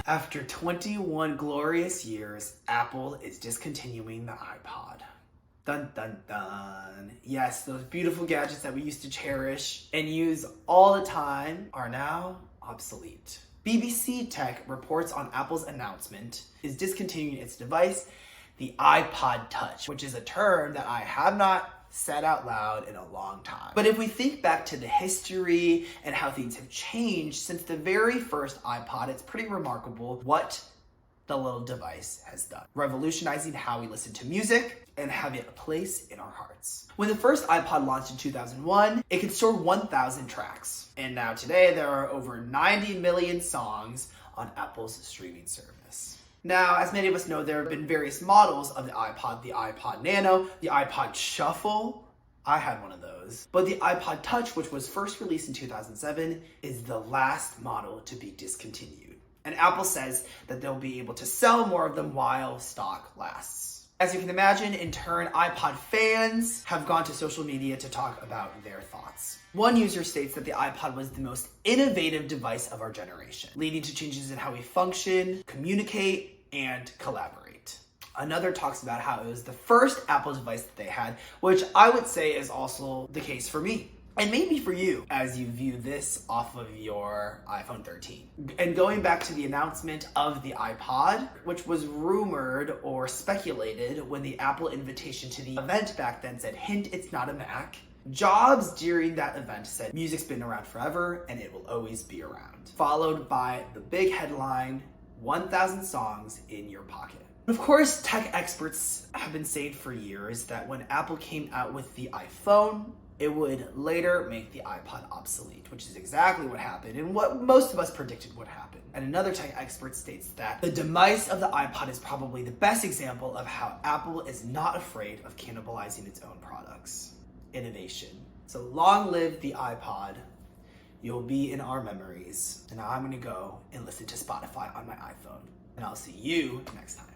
After 21 glorious years, Apple is discontinuing the iPod. Dun dun dun. Yes, those beautiful gadgets that we used to cherish and use all the time are now obsolete. BBC Tech reports on Apple's announcement is discontinuing its device, the iPod Touch, which is a term that I have not said out loud in a long time. But if we think back to the history and how things have changed since the very first iPod, it's pretty remarkable what the little device has done, revolutionizing how we listen to music and having a place in our hearts. When the first iPod launched in 2001, it could store 1,000 tracks. And now today there are over 90 million songs on Apple's streaming service. Now, as many of us know, there have been various models of the iPod Nano, the iPod Shuffle. I had one of those. But the iPod Touch, which was first released in 2007, is the last model to be discontinued. And Apple says that they'll be able to sell more of them while stock lasts. As you can imagine, in turn, iPod fans have gone to social media to talk about their thoughts. One user states that the iPod was the most innovative device of our generation, leading to changes in how we function, communicate, and collaborate. Another talks about how it was the first Apple device that they had, which I would say is also the case for me. And maybe for you, as you view this off of your iPhone 13. And going back to the announcement of the iPod, which was rumored or speculated when the Apple invitation to the event back then said, hint, it's not a Mac. Jobs during that event said, music's been around forever and it will always be around. Followed by the big headline, 1,000 songs in your pocket. Of course, tech experts have been saying for years that when Apple came out with the iPhone, it would later make the iPod obsolete, which is exactly what happened and what most of us predicted would happen. And another tech expert states that the demise of the iPod is probably the best example of how Apple is not afraid of cannibalizing its own products. Innovation. So long live the iPod. You'll be in our memories. And now I'm gonna go and listen to Spotify on my iPhone. And I'll see you next time.